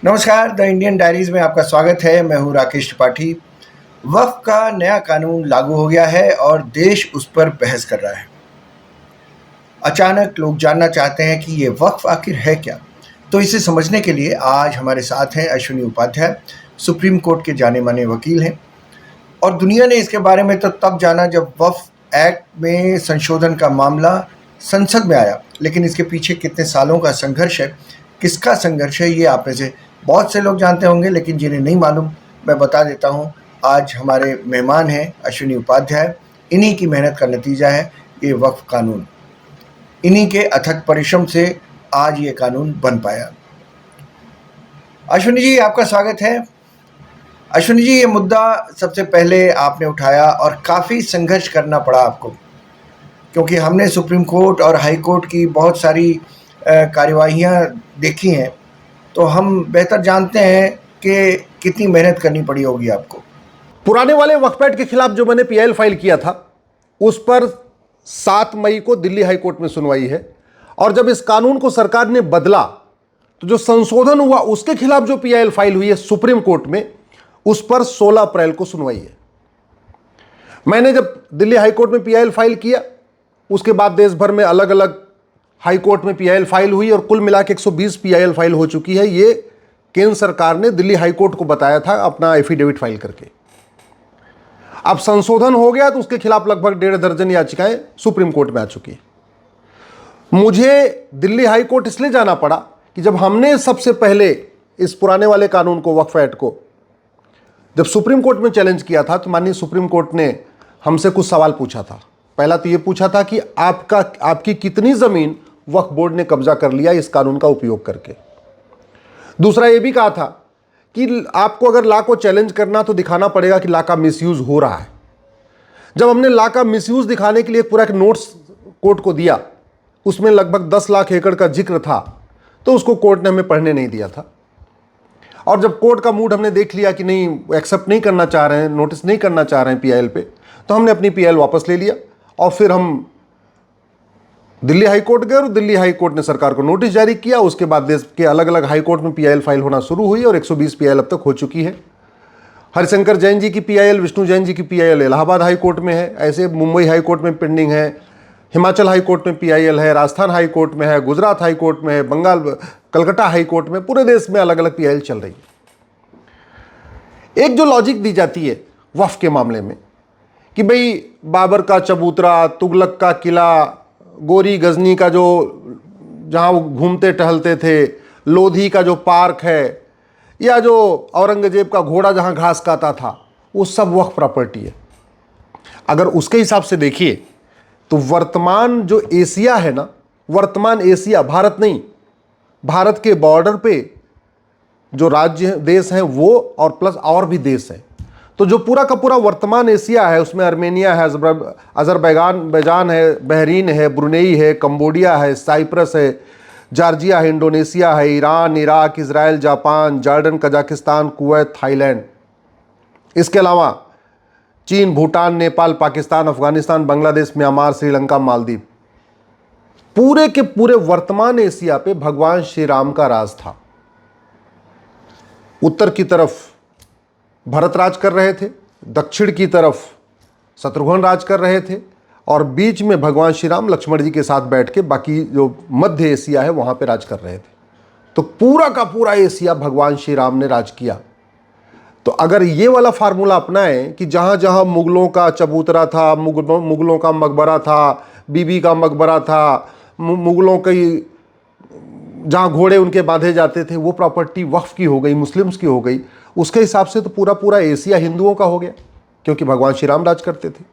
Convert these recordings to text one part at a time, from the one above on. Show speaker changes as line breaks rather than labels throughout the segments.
नमस्कार, the Indian diaries में आपका स्वागत है। मैं हूं राकेश त्रिपाठी। वक्फ का नया कानून लागू हो गया है और देश उस पर बहस कर रहा है। अचानक लोग जानना चाहते हैं कि ये वक्फ आखिर है क्या। तो इसे समझने के लिए आज हमारे साथ हैं अश्विनी उपाध्याय, सुप्रीम कोर्ट के जाने माने वकील हैं। और दुनिया ने इसके बारे में तो तब जाना जब वक्फ एक्ट में संशोधन का मामला संसद में आया, लेकिन इसके पीछे कितने सालों का संघर्ष है, किसका संघर्ष है, ये आप में से बहुत से लोग जानते होंगे, लेकिन जिन्हें नहीं मालूम मैं बता देता हूँ। आज हमारे मेहमान हैं अश्विनी उपाध्याय। इन्हीं की मेहनत का नतीजा है ये वक्फ कानून। इन्हीं के अथक परिश्रम से आज ये कानून बन पाया। अश्विनी जी, आपका स्वागत है। अश्विनी जी, ये मुद्दा सबसे पहले आपने उठाया और काफ़ी संघर्ष करना पड़ा आपको, क्योंकि हमने सुप्रीम कोर्ट और हाई कोर्ट की बहुत सारी कार्यवाहियाँ देखी हैं, तो हम बेहतर जानते हैं कि कितनी मेहनत करनी पड़ी होगी आपको।
पुराने वाले वक्फ एक्ट के खिलाफ जो मैंने पीआईएल फाइल किया था उस पर 7 मई को दिल्ली हाई कोर्ट में सुनवाई है, और जब इस कानून को सरकार ने बदला तो जो संशोधन हुआ उसके खिलाफ जो पीआईएल फाइल हुई है सुप्रीम कोर्ट में, उस पर 16 अप्रैल को सुनवाई है। मैंने जब दिल्ली हाई कोर्ट में पीआईएल फाइल किया, उसके बाद देश भर में अलग अलग हाई कोर्ट में पीआईएल फाइल हुई और कुल मिला के 120 पीआईएल फाइल हो चुकी है। ये केंद्र सरकार ने दिल्ली हाई कोर्ट को बताया था अपना एफिडेविट फाइल करके। अब संशोधन हो गया तो उसके खिलाफ लगभग 1.5 दर्जन याचिकाएं सुप्रीम कोर्ट में आ चुकी है। मुझे दिल्ली हाई कोर्ट इसलिए जाना पड़ा कि जब हमने सबसे पहले इस पुराने वाले कानून को, वक्फ एक्ट को, जब सुप्रीम कोर्ट में चैलेंज किया था तो माननीय सुप्रीम कोर्ट ने हमसे कुछ सवाल पूछा था। पहला तो ये पूछा था कि आपकी कितनी जमीन वक्फ बोर्ड ने कब्जा कर लिया इस कानून का उपयोग करके। दूसरा ये भी कहा था कि आपको अगर लॉ को चैलेंज करना तो दिखाना पड़ेगा कि लॉ का मिसयूज हो रहा है। जब हमने लॉ का मिसयूज दिखाने के लिए पूरा एक नोट्स कोर्ट को दिया, उसमें लगभग 10 लाख एकड़ का जिक्र था, तो उसको कोर्ट ने हमें पढ़ने नहीं दिया था। और जब कोर्ट का मूड हमने देख लिया कि नहीं, एक्सेप्ट नहीं करना चाह रहे हैं, नोटिस नहीं करना चाह रहे हैं पीआईएल पे, तो हमने अपनी पीआईएल वापस ले लिया और फिर हम दिल्ली हाई कोर्ट गए और दिल्ली हाई कोर्ट ने सरकार को नोटिस जारी किया। उसके बाद देश के अलग अलग हाई कोर्ट में पीआईएल फाइल होना शुरू हुई और 120 पीआईएल अब तक हो चुकी है। हरिशंकर जैन जी की पीआईएल, विष्णु जैन जी की पीआईएल इलाहाबाद हाई कोर्ट में है, ऐसे मुंबई हाई कोर्ट में पेंडिंग है, हिमाचल हाई कोर्ट में पीआईएल है, राजस्थान हाई कोर्ट में है, गुजरात हाई कोर्ट में है, बंगाल कलकत्ता हाई कोर्ट में, पूरे देश में अलग अलग पीआईएल चल रही है। एक जो लॉजिक दी जाती है वक्फ के मामले में कि भाई बाबर का चबूतरा, तुगलक का किला, गोरी गजनी का जो जहाँ वो घूमते टहलते थे, लोधी का जो पार्क है, या जो औरंगजेब का घोड़ा जहाँ घास खाता था, वो सब वक्फ प्रॉपर्टी है। अगर उसके हिसाब से देखिए तो वर्तमान जो एशिया है ना, वर्तमान एशिया, भारत नहीं, भारत के बॉर्डर पे जो राज्य देश हैं वो और प्लस और भी देश हैं, तो जो पूरा का पूरा वर्तमान एशिया है उसमें आर्मेनिया है, अजरबैजान है, बहरीन है, ब्रुनेई है, कंबोडिया है, साइप्रस है, जॉर्जिया है, इंडोनेशिया है, Iran, Iraq, Israel, Japan, Jordan, Kazakhstan, Kuwait, Thailand, इसके अलावा चीन, भूटान, नेपाल, पाकिस्तान, अफगानिस्तान, बांग्लादेश, म्यांमार, श्रीलंका, मालदीव। पूरे के पूरे वर्तमान एशिया पे भगवान श्री राम का राज था। उत्तर की तरफ भरत राज कर रहे थे, दक्षिण की तरफ शत्रुघ्न राज कर रहे थे, और बीच में भगवान श्री राम लक्ष्मण जी के साथ बैठ के बाकी जो मध्य एशिया है वहाँ पे राज कर रहे थे। तो पूरा का पूरा एशिया भगवान श्री राम ने राज किया। तो अगर ये वाला फार्मूला अपनाएं कि जहाँ जहाँ मुगलों का चबूतरा था, मुगलों का मकबरा था, बीबी का मकबरा था, मुगलों की जहाँ घोड़े उनके बांधे जाते थे, वो प्रॉपर्टी वक्फ की हो गई, मुस्लिम्स की हो गई, उसके हिसाब से तो पूरा पूरा एशिया हिंदुओं का हो गया, क्योंकि भगवान श्री राम राज करते थे।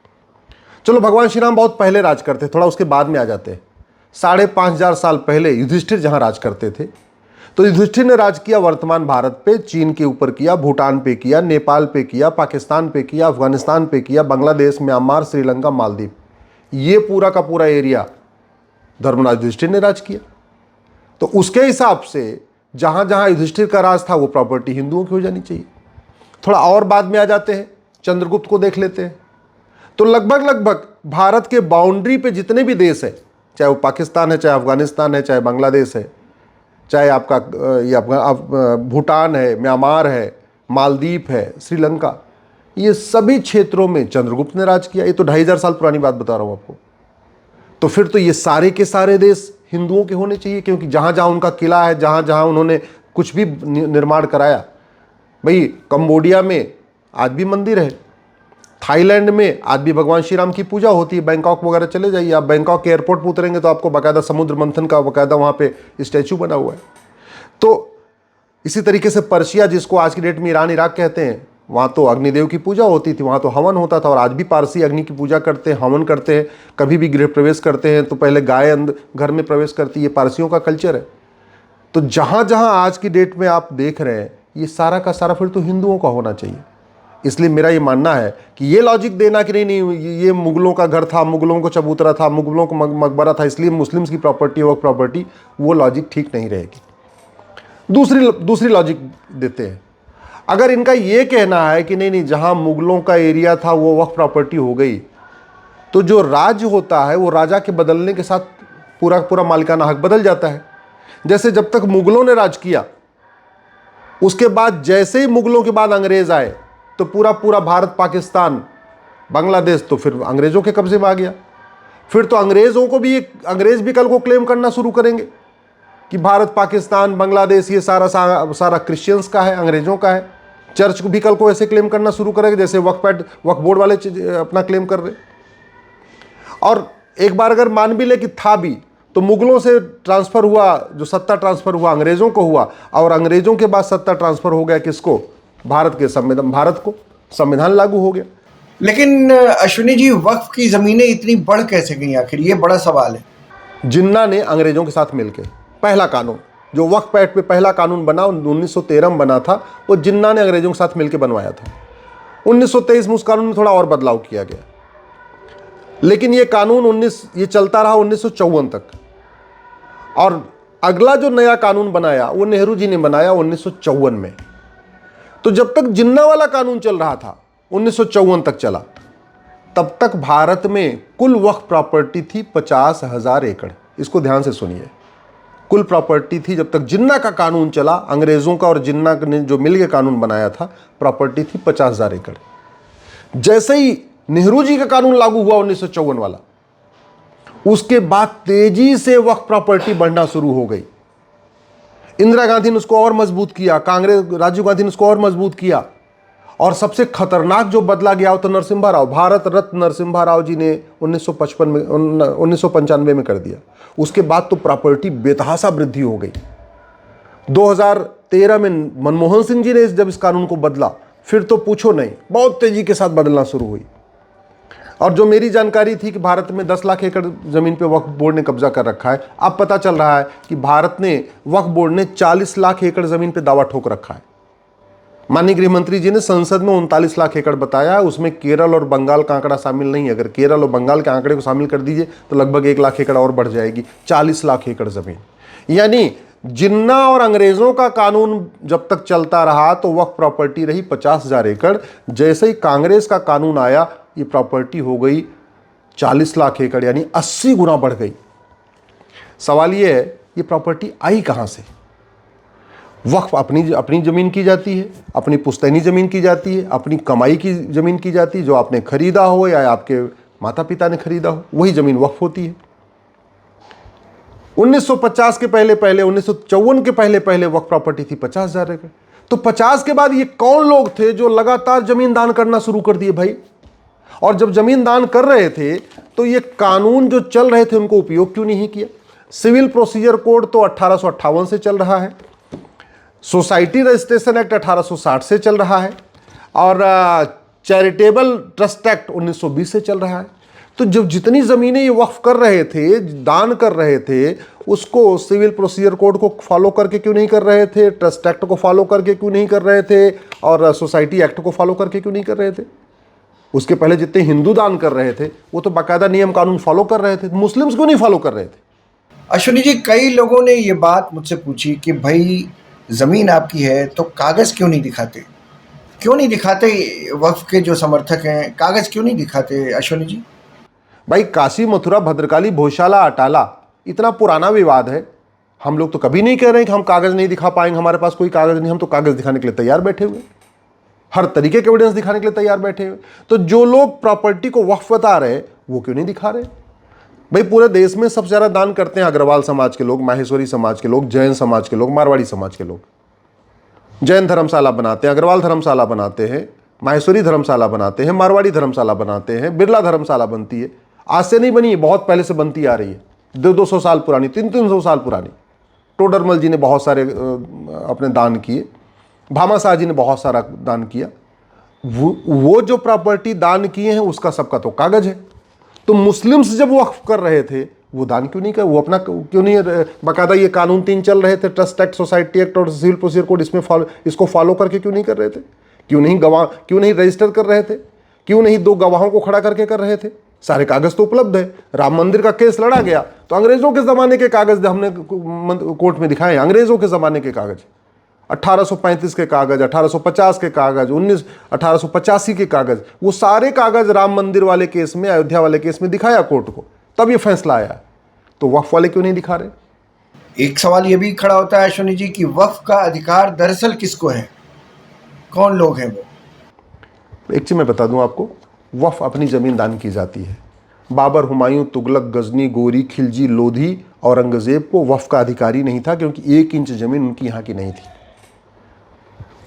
चलो, भगवान श्री राम बहुत पहले राज करते, थोड़ा उसके बाद में आ जाते हैं। 5,500 साल पहले युधिष्ठिर जहाँ राज करते थे, तो युधिष्ठिर ने राज किया वर्तमान भारत पे, चीन के ऊपर किया, भूटान पे किया, नेपाल पे किया, पाकिस्तान पे किया, अफगानिस्तान पे किया, बांग्लादेश, म्यांमार, श्रीलंका, मालदीव, ये पूरा का पूरा एरिया धर्मराज युधिष्ठिर ने राज किया। तो उसके हिसाब से जहाँ जहाँ युधिष्ठिर का राज था वो प्रॉपर्टी हिंदुओं की हो जानी चाहिए। थोड़ा और बाद में आ जाते हैं, चंद्रगुप्त को देख लेते हैं। तो लगभग भारत के बाउंड्री पे जितने भी देश है, चाहे वो पाकिस्तान है, चाहे अफगानिस्तान है, चाहे बांग्लादेश है, चाहे आपका ये भूटान है, म्यांमार है, मालदीव है, श्रीलंका, ये सभी क्षेत्रों में चंद्रगुप्त ने राज किया। ये तो 2500 साल पुरानी बात बता रहा हूँ आपको। तो फिर तो ये सारे के सारे देश हिंदुओं के होने चाहिए, क्योंकि जहाँ जहाँ उनका किला है, जहाँ जहाँ उन्होंने कुछ भी निर्माण कराया। भाई कंबोडिया में आज भी मंदिर है, थाईलैंड में आज भी भगवान श्री राम की पूजा होती है। बैंकॉक वगैरह चले जाइए आप, बैंकॉक के एयरपोर्ट पर उतरेंगे तो आपको बाकायदा समुद्र मंथन का बाकायदा वहाँ पे स्टैचू बना हुआ है। तो इसी तरीके से पर्शिया, जिसको आज की डेट में ईरान इराक कहते हैं, वहाँ तो अग्निदेव की पूजा होती थी, वहाँ तो हवन होता था। और आज भी पारसी अग्नि की पूजा करते हैं, हवन करते हैं। कभी भी गृह प्रवेश करते हैं तो पहले गाय घर में प्रवेश करती है। ये पारसियों का कल्चर है। तो जहाँ जहाँ आज की डेट में आप देख रहे हैं, ये सारा का सारा फिर तो हिंदुओं का होना चाहिए। इसलिए मेरा ये मानना है कि ये लॉजिक देना कि नहीं ये मुगलों का घर था, मुगलों को चबूतरा था, मुगलों को मकबरा था, इसलिए मुस्लिम्स की प्रॉपर्टी वक्फ प्रॉपर्टी, वो लॉजिक ठीक नहीं रहेगी। दूसरी लॉजिक देते हैं। अगर इनका ये कहना है कि नहीं जहां मुगलों का एरिया था वो वक्फ प्रॉपर्टी हो गई, तो जो राज्य होता है वो राजा के बदलने के साथ पूरा पूरा मालिकाना हक बदल जाता है। जैसे जब तक मुगलों ने राज किया, उसके बाद जैसे ही मुगलों के बाद अंग्रेज आए तो पूरा पूरा भारत, पाकिस्तान, बांग्लादेश तो फिर अंग्रेजों के कब्जे में आ गया। फिर तो अंग्रेज भी कल को क्लेम करना शुरू करेंगे कि भारत, पाकिस्तान, बांग्लादेश ये सारा क्रिश्चियंस का है, अंग्रेजों का है। चर्च भी कल को ऐसे क्लेम करना शुरू करेंगे जैसे वक्फ बोर्ड वाले अपना क्लेम कर रहे। और एक बार अगर मान भी ले कि था भी, तो मुगलों से ट्रांसफर हुआ, जो सत्ता ट्रांसफर हुआ अंग्रेजों को हुआ, और अंग्रेजों के बाद सत्ता ट्रांसफर हो गया किसको? भारत को संविधान लागू हो गया।
लेकिन अश्विनी जी, वक्फ की जमीनें इतनी बढ़ कैसे गई आखिर? ये बड़ा सवाल है।
जिन्ना ने अंग्रेजों के साथ मिलकर पहला कानून, जो वक्फ एक्ट पे पहला कानून बना 1913 में बना था, वो जिन्ना ने अंग्रेजों के साथ मिलकर बनवाया था। 1923 में उस कानून में थोड़ा और बदलाव किया गया, लेकिन ये कानून ये चलता रहा 1954 तक। और अगला जो नया कानून बनाया वो नेहरू जी ने बनाया 1954 में। तो जब तक जिन्ना वाला कानून चल रहा था, 1954 तक चला, तब तक भारत में कुल वक्फ प्रॉपर्टी थी 50,000 एकड़। इसको ध्यान से सुनिए, कुल प्रॉपर्टी थी जब तक जिन्ना का कानून चला, अंग्रेजों का और जिन्ना ने जो मिलकर कानून बनाया था, प्रॉपर्टी थी 50,000 एकड़। जैसे ही नेहरू जी का कानून लागू हुआ 1954 वाला, उसके बाद तेजी से वक्फ प्रॉपर्टी बढ़ना शुरू हो गई। इंदिरा गांधी ने उसको और मजबूत किया, राजीव गांधी ने उसको और मजबूत किया। और सबसे खतरनाक जो बदला गया वो तो नरसिम्हा राव, भारत रत्न नरसिम्हा राव जी ने 1995 में कर दिया। उसके बाद तो प्रॉपर्टी बेतहाशा वृद्धि हो गई। 2013 में मनमोहन सिंह जी ने जब इस कानून को बदला, फिर तो पूछो नहीं, बहुत तेजी के साथ बदलना शुरू हुई। और जो मेरी जानकारी थी कि भारत में 10 लाख एकड़ जमीन पे वक्फ बोर्ड ने कब्जा कर रखा है, अब पता चल रहा है कि भारत ने वक्फ बोर्ड ने 40 लाख एकड़ जमीन पे दावा ठोक रखा है। माननीय गृह मंत्री जी ने संसद में 39 लाख एकड़ बताया है, उसमें केरल और बंगाल का आंकड़ा शामिल नहीं है। अगर केरल और बंगाल के आंकड़े को शामिल कर दीजिए तो लगभग 1 लाख एकड़ और बढ़ जाएगी, 40 लाख एकड़ जमीन। यानी जिन्ना और अंग्रेजों का कानून जब तक चलता रहा तो वक्फ प्रॉपर्टी रही 50,000 एकड़। जैसे ही कांग्रेस का कानून आया, ये प्रॉपर्टी हो गई 40 लाख एकड़, यानी 80 गुना बढ़ गई। सवाल ये है, ये प्रॉपर्टी आई कहां से? वक्फ अपनी जमीन की जाती है, अपनी पुश्तैनी जमीन की जाती है, अपनी कमाई की जमीन की जाती है, जो आपने खरीदा हो या आपके माता पिता ने खरीदा हो, वही जमीन वक्फ होती है। 1950 के पहले 1954 के पहले वक्फ प्रॉपर्टी थी 50,000 एकड़। तो 50 के बाद ये कौन लोग थे जो लगातार जमीन दान करना शुरू कर दिए भाई? और जब जमीन दान कर रहे थे तो ये कानून जो चल रहे थे उनको उपयोग क्यों नहीं किया? सिविल प्रोसीजर कोड तो 1858 से चल रहा है, सोसाइटी रजिस्ट्रेशन एक्ट 1860 से चल रहा है, और चैरिटेबल ट्रस्ट एक्ट 1920 से चल रहा है। तो जब जितनी ज़मीनें ये वक्फ कर रहे थे, दान कर रहे थे, उसको सिविल प्रोसीजर कोड को फॉलो करके क्यों नहीं कर रहे थे? ट्रस्ट एक्ट को फॉलो करके क्यों नहीं कर रहे थे? और सोसाइटी एक्ट को फॉलो करके क्यों नहीं कर रहे थे? उसके पहले जितने हिंदू दान कर रहे थे वो तो बाकायदा नियम कानून फॉलो कर रहे थे, मुस्लिम्स क्यों नहीं फॉलो कर रहे थे?
अश्विनी जी, कई लोगों ने ये बात मुझसे पूछी कि भाई ज़मीन आपकी है तो कागज़ क्यों नहीं दिखाते? क्यों नहीं दिखाते? वक्फ के जो समर्थक हैं, कागज़ क्यों नहीं दिखाते अश्विनी जी?
भाई काशी, मथुरा, भद्रकाली, भोजशाला, अटाला इतना पुराना विवाद है हम लोग तो कभी नहीं कह रहे हैं कि हम कागज़ नहीं दिखा पाएंगे, हमारे पास कोई कागज़ नहीं, हम तो कागज़ दिखाने के लिए तैयार बैठे हुए, हर तरीके के एविडेंस दिखाने के लिए तैयार बैठे हुए। तो जो लोग प्रॉपर्टी को वक्फ बता रहे वो क्यों नहीं दिखा रहे? भाई पूरे देश में सबसे ज़्यादा दान करते हैं अग्रवाल समाज के लोग, माहेश्वरी समाज के लोग, जैन समाज के लोग, मारवाड़ी समाज के लोग। जैन धर्मशाला बनाते हैं, अग्रवाल धर्मशाला बनाते हैं, माहेश्वरी धर्मशाला बनाते हैं, मारवाड़ी धर्मशाला बनाते हैं, बिरला धर्मशाला बनती है। आज से नहीं बनी है, बहुत पहले से बनती आ रही है, 200-200 साल पुरानी, 300-300 साल पुरानी। टोडरमल जी ने बहुत सारे अपने दान किए, भामा शाह जी ने बहुत सारा दान किया। वो जो प्रॉपर्टी दान किए हैं उसका सबका तो कागज है। तो मुस्लिम्स जब वक्फ कर रहे थे वो दान क्यों नहीं कर, वो अपना क्यों नहीं, बाकायदा ये कानून 3 चल रहे थे, ट्रस्ट एक्ट, सोसाइटी एक्ट और सिविल प्रोसीजर कोड, इसको फॉलो करके क्यों नहीं कर रहे थे? क्यों नहीं रजिस्टर कर रहे थे? क्यों नहीं 2 गवाहों को खड़ा करके कर रहे थे? सारे कागज तो उपलब्ध है। राम मंदिर का केस लड़ा गया तो अंग्रेजों के ज़माने के कागज हमने कोर्ट में दिखाए, अंग्रेजों के ज़माने के कागज, 1835 के कागज, 1850 के कागज, 1885 के कागज, वो सारे कागज राम मंदिर वाले केस में, अयोध्या वाले केस में दिखाया कोर्ट को, तब ये फैसला आया। तो वक्फ वाले क्यों नहीं दिखा रहे?
एक सवाल ये भी खड़ा होता है अश्विनी जी कि वक्फ का अधिकार दरअसल किसको है, कौन लोग हैं वो?
एक चीज़ मैं बता दूं आपको, वक्फ अपनी ज़मीन दान की जाती है। बाबर, हुमायूं, तुगलक, गजनी, गोरी, खिलजी, लोधी, औरंगज़ेब को वक्फ का अधिकारी नहीं था, क्योंकि 1 इंच ज़मीन उनकी यहाँ की नहीं थी।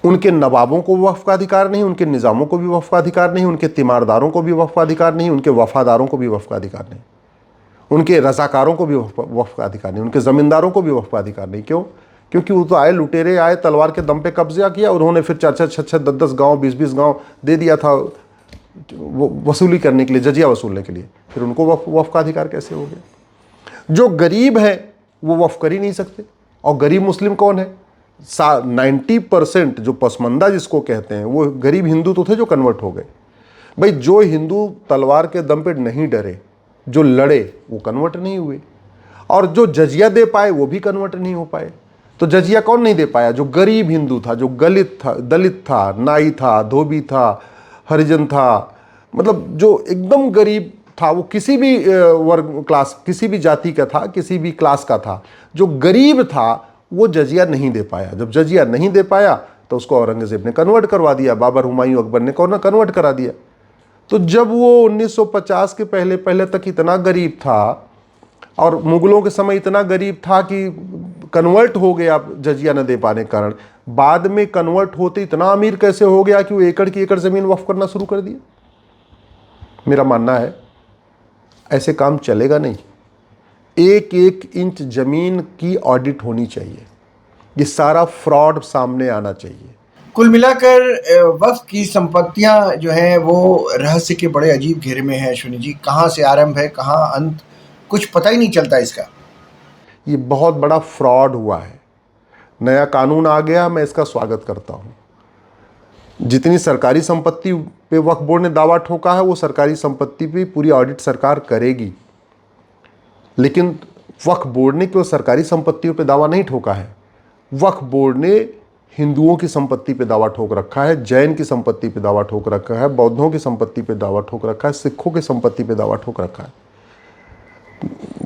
उनके नवाबों को वक्फ का अधिकार नहीं, उनके निज़ामों को भी वक्फ का अधिकार नहीं, उनके तीमारदारों को भी वक्फ का अधिकार नहीं, उनके वफादारों को भी वक्फ का अधिकार नहीं, उनके रज़ाकारों को भी वक्फ का अधिकार नहीं, उनके ज़मींदारों को भी वक्फ का अधिकार नहीं। क्यों? क्योंकि वो तो आए, लुटेरे आए, तलवार के दम पे कब्जा किया, उन्होंने फिर 4-4, 6-6, 10-10 गाँव, 20-20 गाँव दे दिया था वो वसूली करने के लिए, जजिया वसूलने के लिए। फिर उनको वक्फ का अधिकार कैसे हो गया? जो गरीब है वो वक्फ कर ही नहीं सकते। और गरीब मुस्लिम कौन है? 90% जो पसमंदा जिसको कहते हैं वो गरीब हिंदू तो थे जो कन्वर्ट हो गए। भाई जो हिंदू तलवार के दम पे नहीं डरे, जो लड़े, वो कन्वर्ट नहीं हुए, और जो जजिया दे पाए वो भी कन्वर्ट नहीं हो पाए। तो जजिया कौन नहीं दे पाया? जो गरीब हिंदू था, जो दलित था, नाई था, धोबी था, हरिजन था, मतलब जो एकदम गरीब था, वो किसी भी वर्ग क्लास, किसी भी जाति का था, किसी भी क्लास का था, जो गरीब था वो जजिया नहीं दे पाया। जब जजिया नहीं दे पाया तो उसको औरंगज़ेब ने कन्वर्ट करवा दिया, बाबर, हुमायूं, अकबर ने कन्वर्ट करा दिया। तो जब वो 1950 के पहले तक इतना गरीब था और मुगलों के समय इतना गरीब था कि कन्वर्ट हो गया जजिया न दे पाने के कारण, बाद में कन्वर्ट होते इतना अमीर कैसे हो गया कि वो एकड़ की एकड़ ज़मीन वक्फ करना शुरू कर दिया? मेरा मानना है ऐसे काम चलेगा नहीं। 1-1 इंच ज़मीन की ऑडिट होनी चाहिए, ये सारा फ्रॉड सामने आना चाहिए।
कुल मिलाकर वक्फ की संपत्तियां जो हैं वो रहस्य के बड़े अजीब घेरे में है अश्विनी जी। कहाँ से आरंभ है, कहाँ अंत, कुछ पता ही नहीं चलता इसका।
ये बहुत बड़ा फ्रॉड हुआ है। नया कानून आ गया, मैं इसका स्वागत करता हूँ। जितनी सरकारी संपत्ति पे वक्फ बोर्ड ने दावा ठोका है वो सरकारी संपत्ति पे पूरी ऑडिट सरकार करेगी, लेकिन वक्फ बोर्ड ने केवल सरकारी संपत्तियों पे दावा नहीं ठोका है। वक्फ बोर्ड ने हिंदुओं की संपत्ति पे दावा ठोक रखा है, जैन की संपत्ति पे दावा ठोक रखा है, बौद्धों की संपत्ति पे दावा ठोक रखा है, सिखों की संपत्ति पे दावा ठोक रखा है।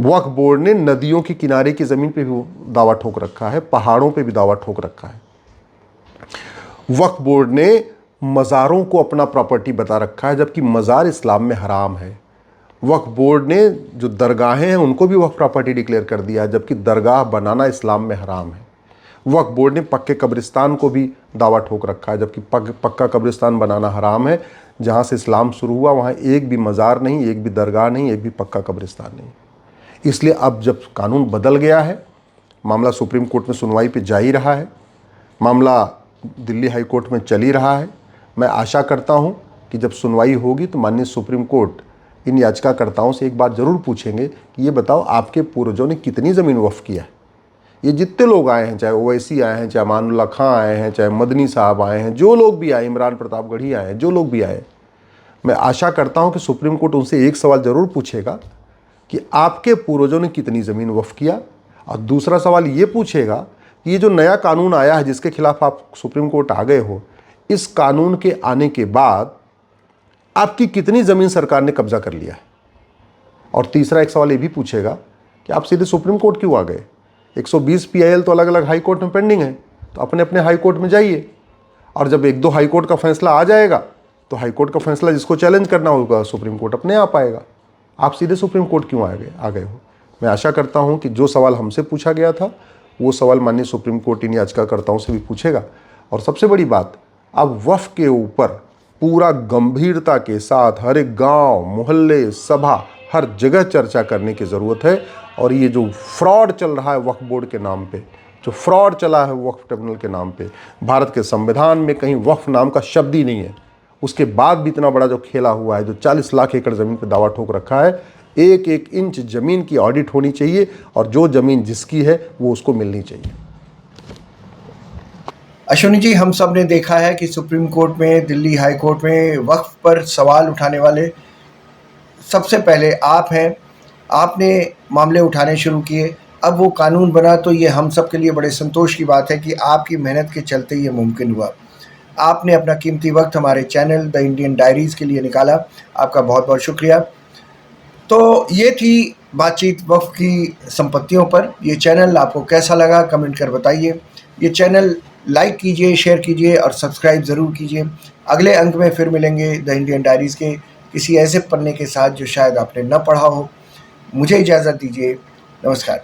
वक्फ बोर्ड ने नदियों के किनारे की ज़मीन पे भी दावा ठोक रखा है, पहाड़ों पे भी दावा ठोक रखा है। वक्फ बोर्ड ने मज़ारों को अपना प्रॉपर्टी बता रखा है, जबकि मज़ार इस्लाम में हराम है। वक्फ बोर्ड ने जो दरगाहें हैं उनको भी वक्फ प्रॉपर्टी डिक्लेयर कर दिया है, जबकि दरगाह बनाना इस्लाम में हराम है। वक्फ बोर्ड ने पक्के कब्रिस्तान को भी दावा ठोक रखा है, जबकि पक्का कब्रिस्तान बनाना हराम है। जहाँ से इस्लाम शुरू हुआ वहाँ एक भी मज़ार नहीं, एक भी दरगाह नहीं, एक भी पक्का कब्रिस्तान नहीं। इसलिए अब जब कानून बदल गया है, मामला सुप्रीम कोर्ट में सुनवाई पे जा ही रहा है, मामला दिल्ली हाई कोर्ट में चल ही रहा है। मैं आशा करता हूँ कि जब सुनवाई होगी तो माननीय सुप्रीम कोर्ट इन याचिकाकर्ताओं से एक बात ज़रूर पूछेंगे कि ये बताओ आपके पूर्वजों ने कितनी ज़मीन वक्फ किया है। ये जितने लोग आए हैं, चाहे ओवैसी आए हैं, चाहे अमानुल्ला खां आए हैं, चाहे मदनी साहब आए हैं, जो लोग भी आए, इमरान प्रतापगढ़ी आए हैं, जो लोग भी आए, मैं आशा करता हूँ कि सुप्रीम कोर्ट उनसे एक सवाल ज़रूर पूछेगा कि आपके पूर्वजों ने कितनी ज़मीन वक्फ किया, और दूसरा सवाल ये पूछेगा कि ये जो नया कानून आया है जिसके खिलाफ आप सुप्रीम कोर्ट आ गए हो, इस कानून के आने के बाद आपकी कितनी ज़मीन सरकार ने कब्जा कर लिया है। और तीसरा एक सवाल ये भी पूछेगा कि आप सीधे सुप्रीम कोर्ट क्यों आ गए। 120 PIL तो अलग अलग हाई कोर्ट में पेंडिंग है, तो अपने अपने हाई कोर्ट में जाइए, और जब 1-2 हाई कोर्ट का फैसला आ जाएगा तो हाई कोर्ट का फैसला जिसको चैलेंज करना होगा सुप्रीम कोर्ट अपने आप आएगा। आप सीधे सुप्रीम कोर्ट क्यों आ गए हो? मैं आशा करता हूं कि जो सवाल हमसे पूछा गया था वो सवाल माननीय सुप्रीम कोर्ट इन याचिकाकर्ताओं से भी पूछेगा। और सबसे बड़ी बात, अब वक्फ के ऊपर पूरा गंभीरता के साथ हर एक गांव, मोहल्ले, सभा, हर जगह चर्चा करने की ज़रूरत है। और ये जो फ्रॉड चल रहा है वक्फ बोर्ड के नाम पे, जो फ्रॉड चला है वक्फ ट्रिब्यूनल के नाम पे, भारत के संविधान में कहीं वक्फ नाम का शब्द ही नहीं है। उसके बाद भी इतना बड़ा जो खेला हुआ है, जो 40 लाख एकड़ ज़मीन पे दावा ठोक रखा है, एक एक इंच ज़मीन की ऑडिट होनी चाहिए और जो ज़मीन जिसकी है वो उसको मिलनी चाहिए।
अश्विनी जी, हम सब ने देखा है कि सुप्रीम कोर्ट में, दिल्ली हाई कोर्ट में वक्फ पर सवाल उठाने वाले सबसे पहले आप हैं। आपने मामले उठाने शुरू किए, अब वो कानून बना, तो ये हम सब के लिए बड़े संतोष की बात है कि आपकी मेहनत के चलते ये मुमकिन हुआ। आपने अपना कीमती वक्त हमारे चैनल द इंडियन डायरीज़ के लिए निकाला, आपका बहुत बहुत शुक्रिया। तो ये थी बातचीत वक्फ की संपत्तियों पर। ये चैनल आपको कैसा लगा कमेंट कर बताइए। ये चैनल लाइक कीजिए, शेयर कीजिए और सब्सक्राइब ज़रूर कीजिए। अगले अंक में फिर मिलेंगे द इंडियन डायरीज़ के किसी ऐसे पन्ने के साथ जो शायद आपने न पढ़ा हो। मुझे इजाज़त दीजिए। नमस्कार।